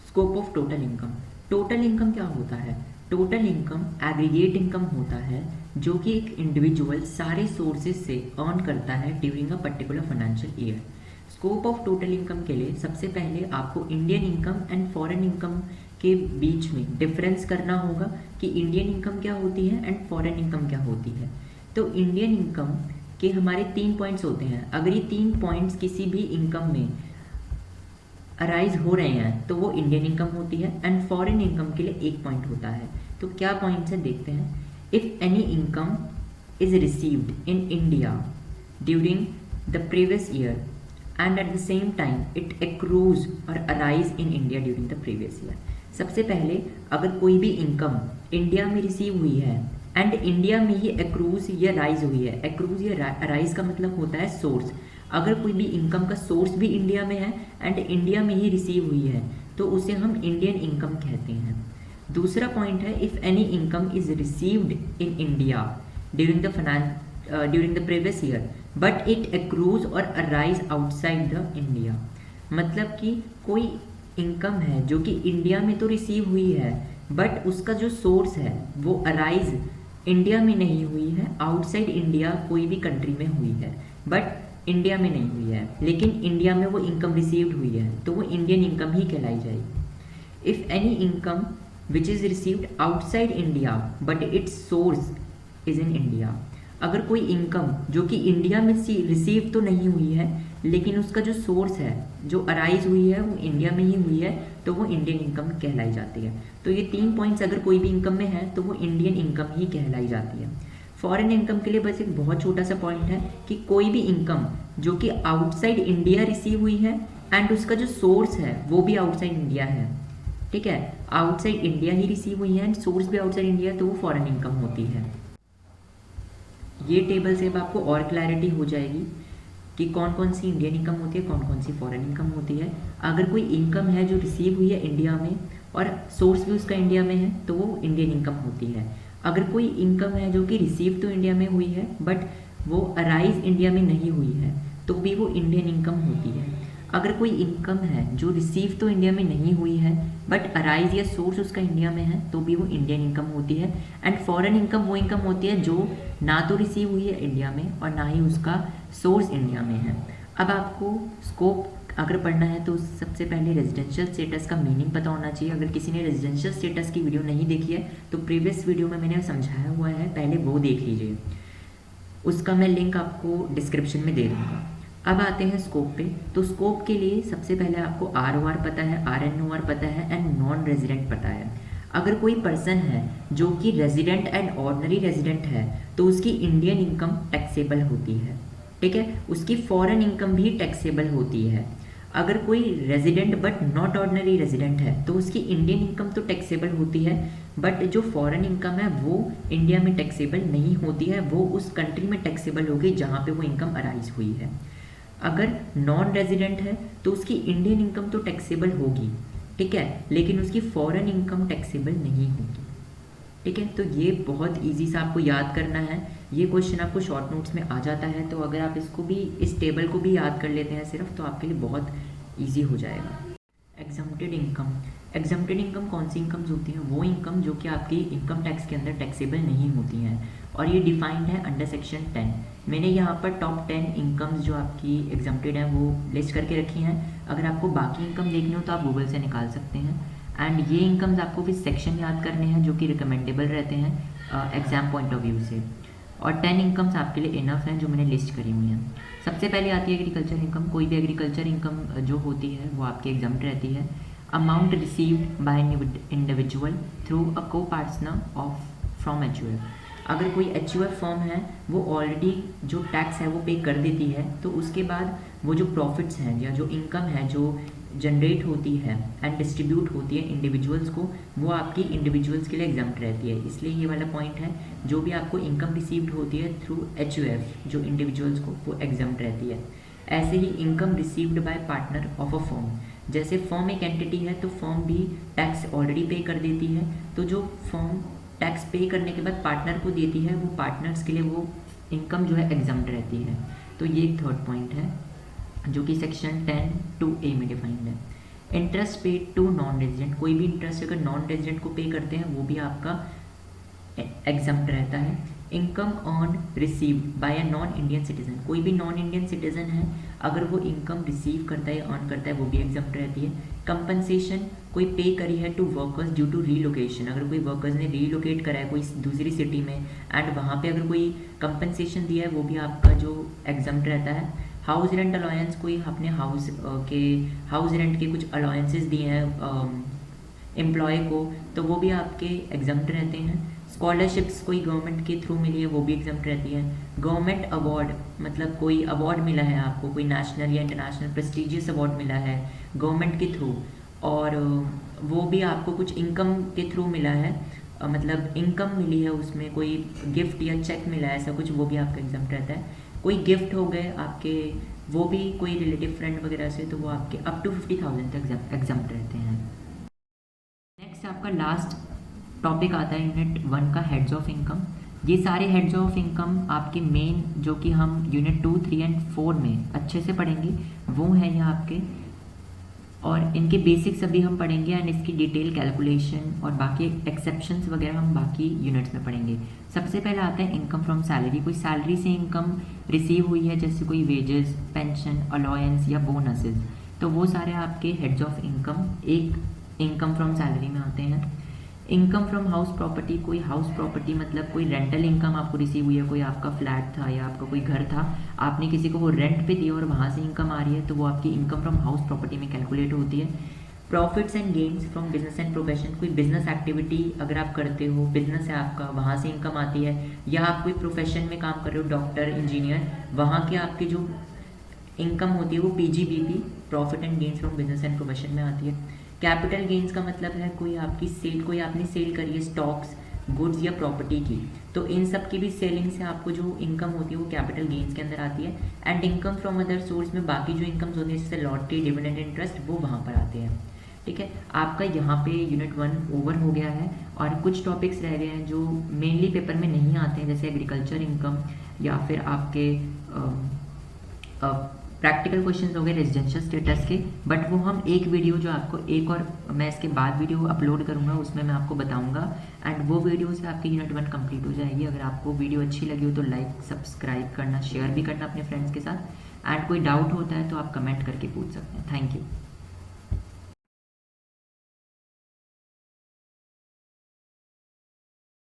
Scope of total income. Total income क्या होता है? टोटल इनकम एग्रीगेट इनकम होता है जो कि एक इंडिविजुअल सारे सोर्सेज से अर्न करता है during a particular financial year. Scope of total income के लिए सबसे पहले आपको Indian income and foreign income के बीच में डिफरेंस करना होगा कि इंडियन इनकम क्या होती है एंड फॉरेन इनकम क्या होती है। तो इंडियन इनकम के हमारे 3 पॉइंट्स होते हैं। अगर ये 3 पॉइंट्स किसी भी इनकम में अराइज हो रहे हैं तो वो इंडियन इनकम होती है एंड फॉरेन इनकम के लिए 1 पॉइंट होता है। तो क्या पॉइंट्स है देखते हैं। If any income is received in India during the previous year and at the same time it accrues और arise in India during the previous year. सबसे पहले अगर कोई भी इनकम इंडिया में रिसीव हुई है एंड इंडिया में ही एक्रूज या राइज हुई है। एक्रूज या राइज का मतलब होता है सोर्स। अगर कोई भी इनकम का सोर्स भी इंडिया में है एंड इंडिया में ही रिसीव हुई है तो उसे हम इंडियन इनकम कहते हैं। दूसरा पॉइंट है if any income is received in India during the previous year but it accrues और अराइज आउटसाइड द इंडिया। मतलब कि कोई इनकम है जो कि इंडिया में तो रिसीव हुई है बट उसका जो सोर्स है वो अराइज इंडिया में नहीं हुई है, आउटसाइड इंडिया कोई भी कंट्री में हुई है बट इंडिया में नहीं हुई है, लेकिन इंडिया में वो इनकम रिसीव्ड हुई है तो वो इंडियन इनकम ही कहलाई जाएगी। If any income which is received outside India but it's source is in India. अगर कोई इनकम जो कि इंडिया में रिसीव तो नहीं हुई है लेकिन उसका जो सोर्स है जो अराइज हुई है वो इंडिया में ही हुई है तो वो इंडियन इनकम कहलाई जाती है। तो ये 3 पॉइंट्स अगर कोई भी इनकम में है तो वो इंडियन इनकम ही कहलाई जाती है। फॉरेन इनकम के लिए बस एक बहुत छोटा सा पॉइंट है कि कोई भी इनकम जो कि आउटसाइड इंडिया रिसीव हुई है एंड उसका जो सोर्स है वो भी आउटसाइड इंडिया है, ठीक है, आउटसाइड इंडिया ही रिसीव हुई है एंड सोर्स भी आउटसाइड इंडिया, तो वो फॉरेन इनकम होती है। ये टेबल से अब आपको और क्लैरिटी हो जाएगी कि कौन कौन सी इंडियन इनकम होती है, कौन कौन सी फॉरेन इनकम होती है। अगर कोई इनकम है जो रिसीव हुई है इंडिया में और सोर्स भी उसका इंडिया में है तो वो इंडियन इनकम होती है। अगर कोई इनकम है जो कि रिसीव तो इंडिया में हुई है बट वो अराइज इंडिया में नहीं हुई है तो भी वो इंडियन इनकम होती है। अगर कोई इनकम है जो रिसीव तो इंडिया में नहीं हुई है बट अराइज या सोर्स उसका इंडिया में है तो भी वो इंडियन इनकम होती है। एंड फॉरेन इनकम वो इनकम होती है जो ना तो रिसीव हुई है इंडिया में और ना ही उसका सोर्स इंडिया में है। अब आपको स्कोप अगर पढ़ना है तो सबसे पहले रेजिडेंशियल स्टेटस का मीनिंग पता होना चाहिए। अगर किसी ने रेजिडेंशियल स्टेटस की वीडियो नहीं देखी है तो प्रीवियस वीडियो में मैंने समझाया हुआ है, पहले वो देख लीजिए, उसका मैं लिंक आपको डिस्क्रिप्शन में दे दूँगा। अब आते हैं स्कोप पे। तो स्कोप के लिए सबसे पहले आपको ROR पता है, RNOR पता है एंड नॉन रेजिडेंट पता है। अगर कोई पर्सन है जो कि रेजिडेंट एंड ऑर्डिनरी रेजिडेंट है तो उसकी इंडियन इनकम टैक्सेबल होती है, ठीक है, उसकी फॉरेन इनकम भी टैक्सेबल होती है। अगर कोई resident but not ordinary resident है तो उसकी इंडियन इनकम तो टैक्सेबल होती है बट जो फॉरेन इनकम है वो इंडिया में टैक्सेबल नहीं होती है, वो उस कंट्री में टैक्सेबल होगी जहाँ पे वो इनकम अराइज हुई है। अगर नॉन रेजिडेंट है तो उसकी इंडियन इनकम तो टैक्सेबल होगी, ठीक है, लेकिन उसकी फॉरेन इनकम टैक्सेबल नहीं होगी, ठीक है। तो ये बहुत इजी सा आपको याद करना है। ये क्वेश्चन आपको शॉर्ट नोट्स में आ जाता है, तो अगर आप इसको भी, इस टेबल को भी याद कर लेते हैं सिर्फ, तो आपके लिए बहुत इजी हो जाएगा। Exempted income. एग्जम्प्टेड इनकम कौन सी इनकम्स होती हैं? वो इनकम जो कि आपकी इनकम टैक्स के अंदर टैक्सेबल नहीं होती हैं और ये डिफाइंड है अंडर सेक्शन 10। मैंने यहाँ पर टॉप 10 इनकम्स जो आपकी एग्जम्प्टेड हैं वो लिस्ट करके रखी हैं। अगर आपको बाकी इनकम देखनी हो तो आप गूगल से निकाल सकते हैं। एंड ये इनकम्स आपको फिर सेक्शन याद करने हैं जो कि रिकमेंडेबल रहते हैं एग्जाम पॉइंट ऑफ व्यू से। और 10 इनकम्स आपके लिए इनफ हैं जो मैंने लिस्ट करी हुई हैं। सबसे पहले आती है एग्रीकल्चर इनकम। कोई भी एग्रीकल्चर इनकम जो होती है वो आपकी एग्जम्प्ट रहती है। Amount received by individual through a को पार्टनर ऑफ फ्रॉम HUF। अगर कोई HUF फॉर्म है वो ऑलरेडी जो टैक्स है वो पे कर देती है तो उसके बाद वो जो प्रॉफिट्स हैं या जो इनकम है जो जनरेट होती है एंड डिस्ट्रीब्यूट होती है इंडिविजुअल्स को, वो आपकी इंडिविजुअल्स के लिए एग्जम्प्ट रहती है। इसलिए ये वाला पॉइंट है, जो भी आपको इनकम रिसीव्ड होती है थ्रू HUF जो इंडिविजुअल्स को, वो एग्जम्प्ट रहती है। ऐसे ही income received by partner of a firm, जैसे फर्म एक एंटिटी है तो फर्म भी टैक्स ऑलरेडी पे कर देती है, तो जो फर्म टैक्स पे करने के बाद पार्टनर को देती है वो पार्टनर्स के लिए वो इनकम जो है एग्जम्प्ट रहती है। तो ये एक थर्ड पॉइंट है जो कि सेक्शन 10(2)A में डिफाइंड है। Interest paid to non resident, कोई भी इंटरेस्ट अगर नॉन रेजिडेंट को पे करते हैं वो भी आपका एग्जम्प्ट रहता है। Income on receive by a non Indian citizen, कोई भी नॉन इंडियन सिटीजन है अगर वो इनकम रिसीव करता है अर्न करता है वो भी एग्जम्प्ट रहती है। कंपनसेशन कोई पे करी है to workers due to relocation, अगर कोई वर्कर्स ने रीलोकेट करा है कोई दूसरी सिटी में एंड वहाँ पे अगर कोई कंपनसेशन दिया है वो भी आपका जो एग्जम्प्ट रहता है। हाउस रेंट अलाउंस, कोई अपने हाउस रेंट के कुछ अलाउंसेस दिए हैं एम्प्लॉय को तो वो भी आपके एग्जम्प्ट रहते हैं। स्कॉलरशिप्स कोई गवर्नमेंट के थ्रू मिली है वो भी एग्जम्प्ट रहती है। गवर्नमेंट अवार्ड, मतलब कोई अवार्ड मिला है आपको, कोई नेशनल या इंटरनेशनल प्रेस्टिजियस अवार्ड मिला है गवर्नमेंट के थ्रू और वो भी आपको कुछ इनकम के थ्रू मिला है, मतलब इनकम मिली है उसमें, कोई गिफ्ट या चेक मिला है ऐसा कुछ, वो भी आपका एग्जम्प्ट रहता है। कोई गिफ्ट हो गए आपके वो भी कोई रिलेटिव फ्रेंड वगैरह से तो वो आपके अप टू 50,000 तक एग्जम्प्ट रहते हैं। नेक्स्ट आपका लास्ट टॉपिक आता है यूनिट 1 का हेड्स ऑफ इनकम। ये सारे हेड्स ऑफ इनकम आपके मेन जो कि हम यूनिट 2, 3 एंड 4 में अच्छे से पढ़ेंगे वो हैं यहाँ आपके, और इनके बेसिक्स अभी हम पढ़ेंगे एंड इसकी डिटेल कैलकुलेशन और बाकी एक्सेप्शंस वगैरह हम बाकी यूनिट्स में पढ़ेंगे। सबसे पहले आता है इनकम फ्रॉम सैलरी, कोई सैलरी से इनकम रिसीव हुई है जैसे कोई वेजेस, पेंशन, अलाउंस या बोनसेस, तो वो सारे आपके हेड्स ऑफ इनकम एक इनकम फ्रॉम सैलरी में आते हैं। इनकम फ्रॉम हाउस प्रॉपर्टी, कोई हाउस प्रॉपर्टी मतलब कोई रेंटल इनकम आपको रिसीव हुई है, कोई आपका फ्लैट था या आपका कोई घर था आपने किसी को वो रेंट पे दिया और वहाँ से इनकम आ रही है तो वो आपकी इनकम फ्रॉम हाउस प्रॉपर्टी में कैलकुलेट होती है। Profits and gains from business and profession, कोई बिजनेस एक्टिविटी अगर आप करते हो, बिजनेस है आपका, वहाँ से इनकम आती है, या आप कोई प्रोफेशन में काम कर रहे हो, डॉक्टर, इंजीनियर, वहाँ के आपकी जो इनकम होती है वो PGBP, profit and gains from business and profession में आती है। कैपिटल गेन्स का मतलब है कोई आपकी सेल, कोई आपने सेल करी है स्टॉक्स, गुड्स या प्रॉपर्टी की, तो इन सब की भी सेलिंग से आपको जो इनकम होती है वो कैपिटल गेन्स के अंदर आती है। And income from other source में बाकी जो इनकम्स होती है जैसे लॉटरी, डिविडेंड, इंटरेस्ट, वो वहाँ पर आते हैं। ठीक है, आपका यहाँ पे यूनिट 1 ओवर हो गया है और कुछ टॉपिक्स रह गए हैं जो मेनली पेपर में नहीं आते हैं जैसे एग्रीकल्चर इनकम या फिर आपके प्रैक्टिकल क्वेश्चंस हो गए रेजिडेंशियल स्टेटस के, बट वो हम एक वीडियो जो आपको एक और मैं इसके बाद वीडियो अपलोड करूँगा उसमें मैं आपको बताऊँगा एंड वो वीडियो से आपकी यूनिट 1 कंप्लीट हो जाएगी। अगर आपको वीडियो अच्छी लगी हो तो लाइक, सब्सक्राइब करना, शेयर भी करना अपने फ्रेंड्स के साथ एंड कोई डाउट होता है तो आप कमेंट करके पूछ सकते हैं। Thank you.